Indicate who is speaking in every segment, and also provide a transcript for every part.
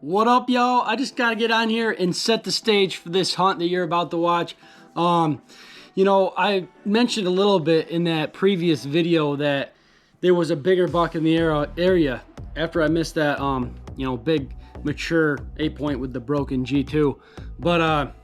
Speaker 1: What up, y'all? I just gotta get on here and set the stage for this hunt that you're about to watch. You know, I mentioned a little bit in that previous video that there was a bigger buck in the area after I missed that, big mature 8-point with the broken G2. But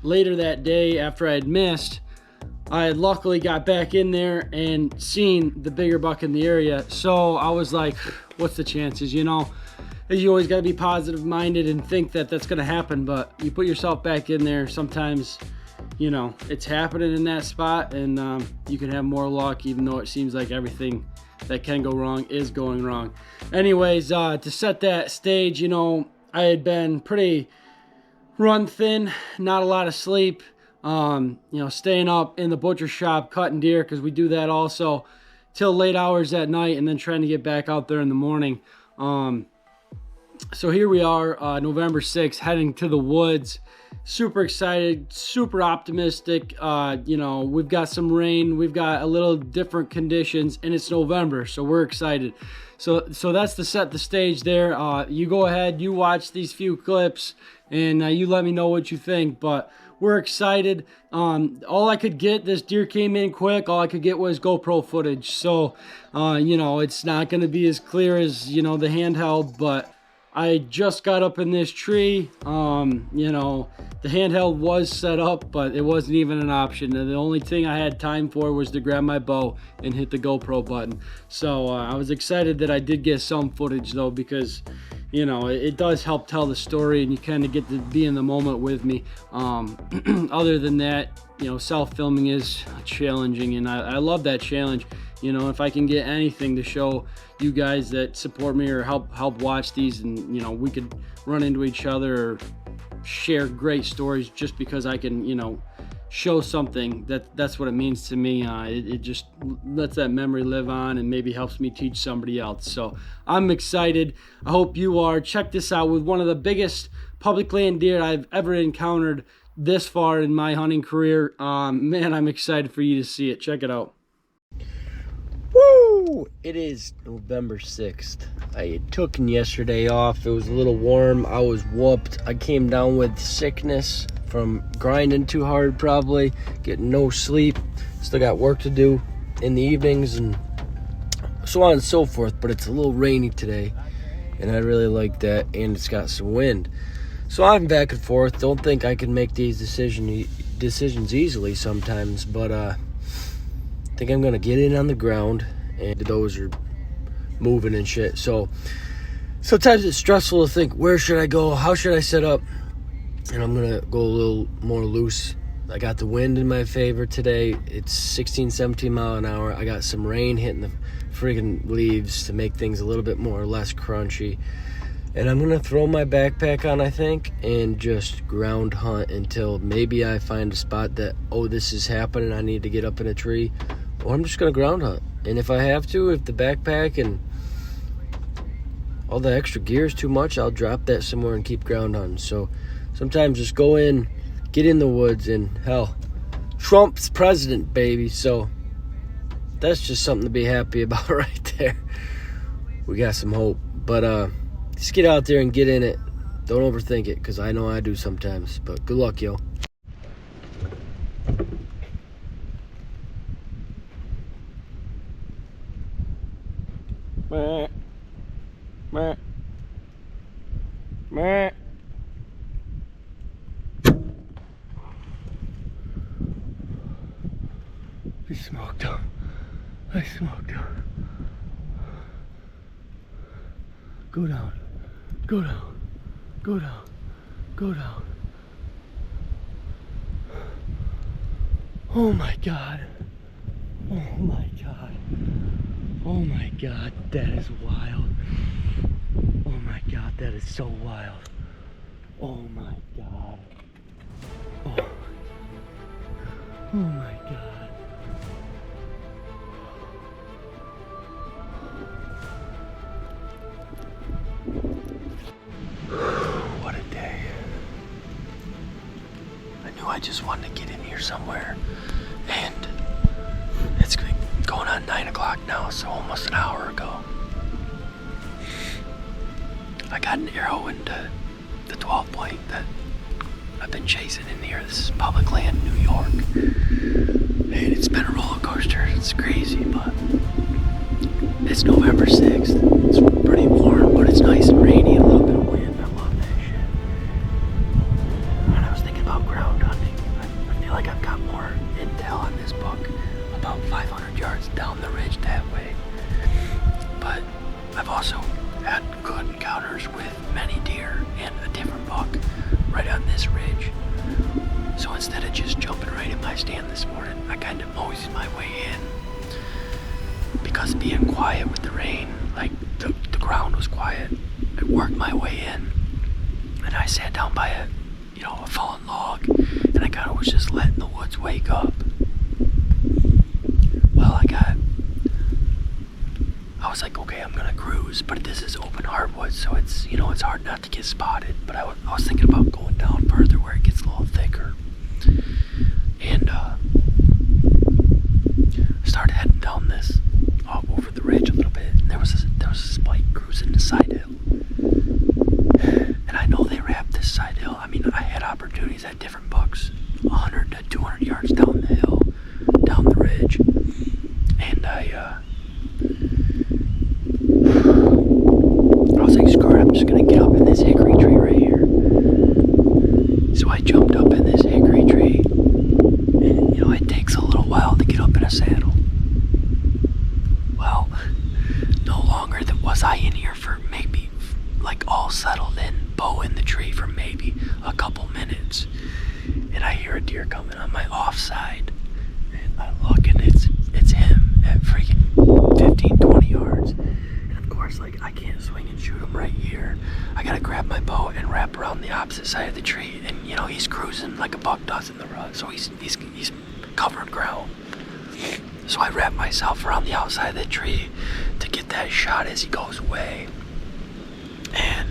Speaker 1: later that day, after I had missed, I had luckily got back in there and seen the bigger buck in the area. So I was like, what's the chances, you know? You always got to be positive minded and think that that's going to happen, but you put yourself back in there, sometimes, you know, it's happening in that spot, and you can have more luck, even though it seems like everything that can go wrong is going wrong. Anyways, to set that stage, you know, I had been pretty run thin, not a lot of sleep, staying up in the butcher shop cutting deer, because we do that also till late hours at night, and then trying to get back out there in the morning. So here we are, November 6th, heading to the woods. Super excited, super optimistic. We've got some rain, we've got a little different conditions, and it's November, so we're excited. So that's to set the stage there. You go ahead, you watch these few clips, and you let me know what you think. But we're excited. All I could get, this deer came in quick, all I could get was GoPro footage. So, it's not going to be as clear as, the handheld, but I just got up in this tree. The handheld was set up, but it wasn't even an option. And the only thing I had time for was to grab my bow and hit the GoPro button. So I was excited that I did get some footage though, because it does help tell the story, and you kind of get to be in the moment with me. Other than that, self-filming is challenging, and I love that challenge. If I can get anything to show you guys that support me or help watch these, and we could run into each other or share great stories just because I can show something, that's what it means to me. It just lets that memory live on and maybe helps me teach somebody else. So I'm excited. I hope you are. Check this out, with one of the biggest public land deer I've ever encountered this far in my hunting career. Man, I'm excited for you to see it. Check it out. Woo! It is November 6th. I had taken yesterday off. It was a little warm. I was whooped. I came down with sickness from grinding too hard, probably getting no sleep. Still got work to do in the evenings and so on and so forth, but it's a little rainy today, and I really like that, and it's got some wind. So I'm back and forth. Don't think I can make these decisions easily sometimes, but I think I'm gonna get in on the ground, and the does are moving and shit. So sometimes it's stressful to think, where should I go? How should I set up? And I'm gonna go a little more loose. I got the wind in my favor today. It's 16, 17 mile an hour. I got some rain hitting the friggin' leaves to make things a little bit more or less crunchy. And I'm gonna throw my backpack on, I think, and just ground hunt until maybe I find a spot that, this is happening, I need to get up in a tree, or I'm just gonna ground hunt. And if I have to, if the backpack and all the extra gear is too much, I'll drop that somewhere and keep ground hunting. So sometimes just go in, get in the woods, and hell, Trump's president, baby. So that's just something to be happy about right there. We got some hope. But just get out there and get in it. Don't overthink it, because I know I do sometimes. But good luck, yo. Meh. Meh. Meh. I smoked him. I smoked him. Go down. Go down. Go down. Go down. Oh my God. Oh my God. Oh my God. That is wild. Oh my God. That is so wild. Oh my God. Oh my God. What a day. I knew I just wanted to get in here somewhere, and it's going on 9 o'clock now, so almost an hour ago I got an arrow into the 12 point that I've been chasing in here. This is public land, New York. And it's been a roller coaster. It's crazy, but it's November 6th. It's pretty warm, but it's nice and rainy and a little bit of wind. I love that shit. And I was thinking about ground hunting. I feel like I've got more intel on this book, about 500 yards down the ridge that way. But I've also had good encounters with many deer and a different buck right on this ridge. So instead of just jumping right in my stand this morning, I kind of moseyed my way in. Because being quiet with the rain, like the ground was quiet, I worked my way in, and I sat down by a fallen log, and I kind of was just letting the woods wake up. Well, I was like, okay, I'm gonna cruise, but this is open hardwood, so it's hard not to get spotted. But I was thinking about going down further where it gets a little thicker, and started heading down this over the ridge a little bit, and there was a spike cruising the side hill, and I know they wrapped this side hill. I mean, I had opportunities at different bucks, 100 to 200 yards down the hill, down the ridge, and I was like, screw it, I'm just gonna get up in this hickory tree right here. So I jumped up in this hickory tree, and it takes a little while to get up in a saddle. Well, no longer was I in here for maybe, like, all settled in, bow in the tree for maybe a couple minutes, and I hear a deer coming on my offside, and I look, and it's him at freaking 15, 20 yards, and of course, like, I can't swing and shoot him right here. I gotta grab my bow and wrap around the opposite side of the tree, and he's cruising like a buck does in the rut, so he's covering ground. So I wrap myself around the outside of the tree to get that shot as he goes away. And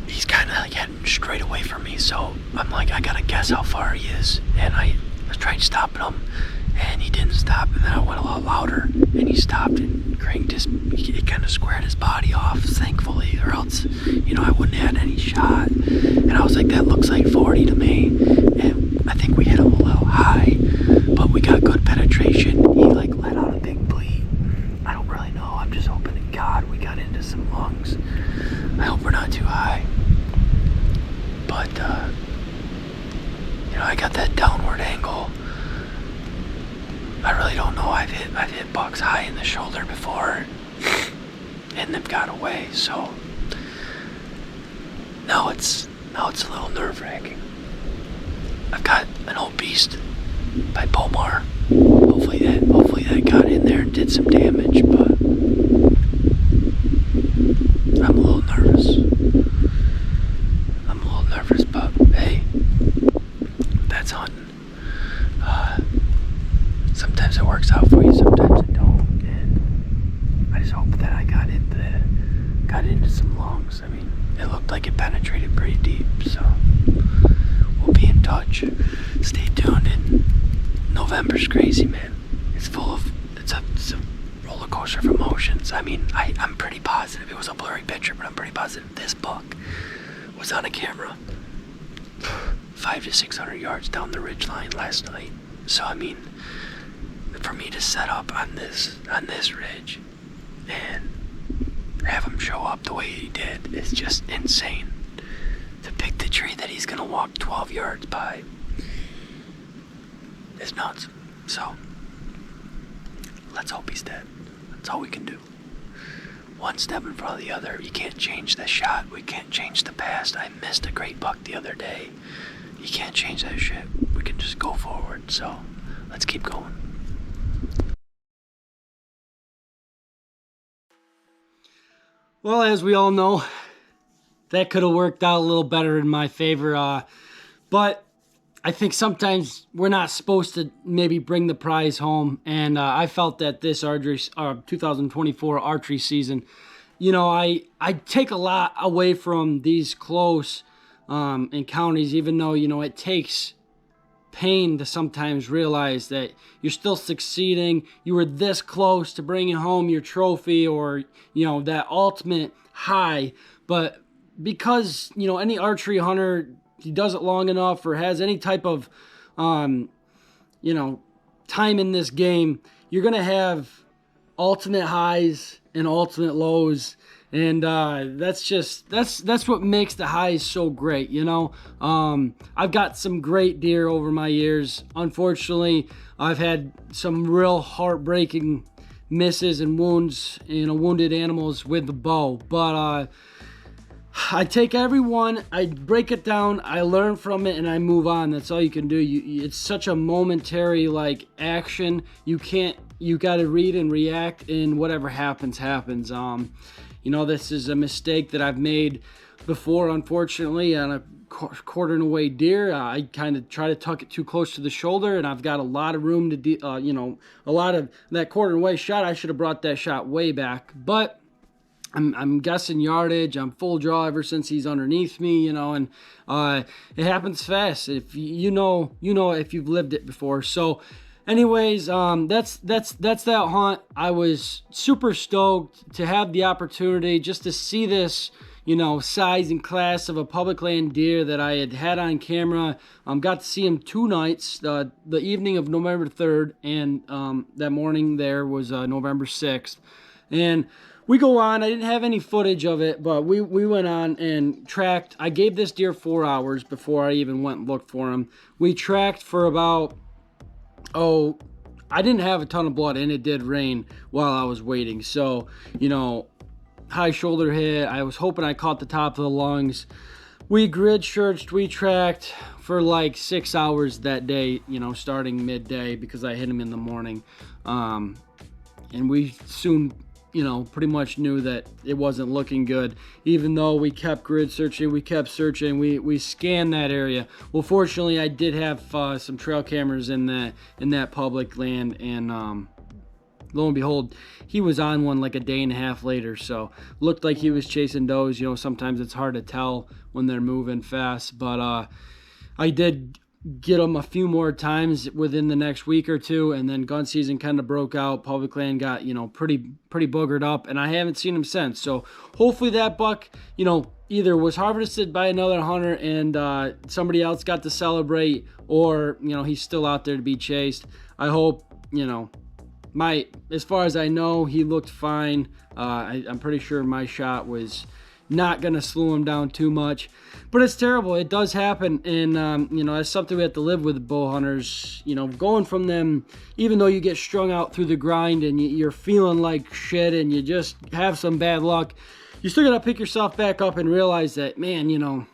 Speaker 1: he's kind of like heading straight away from me, so I'm like, I gotta guess how far he is. And I was trying to stop him, and he didn't stop, and then I went a lot louder, and he stopped and cranked he kind of squared his body off, thankfully, or else, I wouldn't have had any shot. And I was like, that looks like 40 to me, and I think we hit him a little high, but we got good penetration. He like let out a big bleed. I don't really know. I'm just hoping to God we got into some lungs. I hope we're not too high. But I got that downward angle. I really don't know. I've hit bucks high in the shoulder before, and they've got away. So now it's a little nerve-wracking. I've got an old beast by Pomar. Hopefully that got in there and did some damage, but I'm a little nervous. But hey, that's hunting. Sometimes it works out for you, sometimes it don't, and I just hope that I got into some lungs. I mean, it looked like it penetrated pretty deep, so we'll be in touch. Stay tuned. And November's crazy, man. It's a roller coaster of emotions. I mean, I'm pretty positive it was a blurry picture, but I'm pretty positive this buck was on a camera 500 to 600 yards down the ridgeline last night. So I mean, for me to set up on this ridge and have him show up the way he did is just insane. To pick the tree that he's gonna walk 12 yards by is nuts. So let's hope he's dead. That's all we can do. One step in front of the other. You can't change the shot. We can't change the past. I missed a great buck the other day. You can't change that shit. We can just go forward. So let's keep going. Well, as we all know, that could have worked out a little better in my favor. But I think sometimes we're not supposed to maybe bring the prize home. And I felt that this 2024 archery season, I take a lot away from these close encounters, even though, it takes pain to sometimes realize that you're still succeeding. You were this close to bringing home your trophy, or that ultimate
Speaker 2: high, but because, you know, any archery hunter, he does it long enough or has any type of, you know, time in this game, you're going to have ultimate highs and ultimate lows. And that's what makes the highs so great, you know. I've got some great deer over my years. Unfortunately, I've had some real heartbreaking misses and wounds, you know, wounded animals with the bow. But I take every one, I break it down, I learn from it, and I move on. That's all you can do. It's such a momentary like action. You got to read and react, and whatever happens, happens. You know, this is a mistake that I've made before, unfortunately, on a quartering away deer. I kind of try to tuck it too close to the shoulder, and I've got a lot of room to, you know, a lot of that quartering away shot. I should have brought that shot way back, but I'm guessing yardage. I'm full draw ever since he's underneath me, you know, and it happens fast. If you know if you've lived it before. So, anyways, that's that hunt. I was super stoked to have the opportunity just to see this, you know, size and class of a public land deer that I had on camera. Got to see him 2 nights, the evening of November 3rd, and that morning there was November 6th, and we go on. I didn't have any footage of it, but we went on and tracked. I gave this deer 4 hours before I even went and looked for him. We tracked for about, I didn't have a ton of blood, and it did rain while I was waiting. So, you know, high shoulder hit. I was hoping I caught the top of the lungs. We grid searched, we tracked for like 6 hours that day, you know, starting midday because I hit him in the morning. And we soon, you know, pretty much knew that it wasn't looking good. Even though we kept grid searching, we kept searching, we scanned that area. Well, fortunately, I did have some trail cameras in that public land, and lo and behold, he was on one like a day and a half later. So looked like he was chasing does. You know, sometimes it's hard to tell when they're moving fast, but I did get them a few more times within the next week or two, and then gun season kind of broke out. Public land got, you know, pretty boogered up, and I haven't seen him since. So hopefully that buck, you know, either was harvested by another hunter and somebody else got to celebrate, or, you know, he's still out there to be chased. I hope, you know, as far as I know, he looked fine. I'm pretty sure my shot was not going to slow him down too much, but it's terrible. It does happen, and you know, it's something we have to live with, bow hunters. You know, going from them, even though you get strung out through the grind and you're feeling like shit and you just have some bad luck, you still got to pick yourself back up and realize that, man, you know,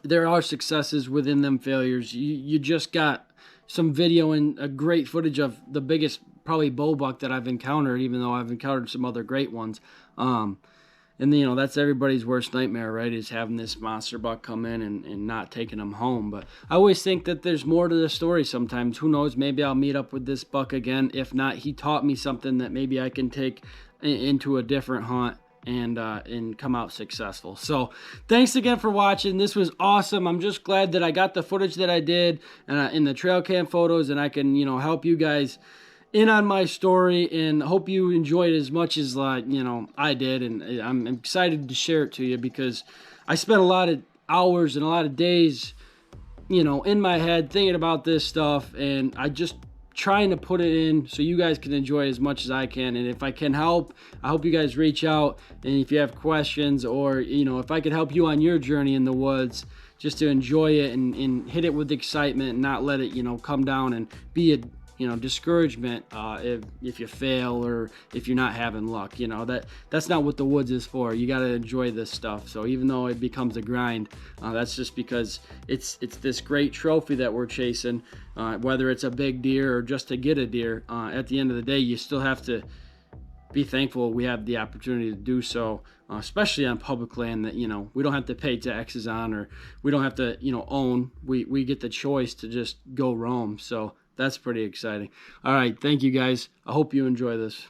Speaker 2: there are successes within them failures. You just got some video and a great footage of the biggest probably bow buck that I've encountered, even though I've encountered some other great ones. And, you know, that's everybody's worst nightmare, right, is having this monster buck come in and not taking them home. But I always think that there's more to the story sometimes. Who knows? Maybe I'll meet up with this buck again. If not, he taught me something that maybe I can take into a different hunt and come out successful. So thanks again for watching. This was awesome. I'm just glad that I got the footage that I did in the trail cam photos, and I can, you know, help you guys in on my story, and hope you enjoyed it as much as you know, I did. And I'm excited to share it to you because I spent a lot of hours and a lot of days, you know, in my head thinking about this stuff, and I just trying to put it in so you guys can enjoy it as much as I can. And if I can help, I hope you guys reach out, and if you have questions, or, you know, if I could help you on your journey in the woods, just to enjoy it and hit it with excitement and not let it, you know, come down and be a, you know, discouragement if you fail or if you're not having luck. You know, that's not what the woods is for. You got to enjoy this stuff. So even though it becomes a grind, that's just because it's this great trophy that we're chasing, whether it's a big deer or just to get a deer. At the end of the day, you still have to be thankful we have the opportunity to do so, especially on public land that, you know, we don't have to pay taxes on, or we don't have to, you know, own. We get the choice to just go roam. So that's pretty exciting. All right, thank you guys. I hope you enjoy this.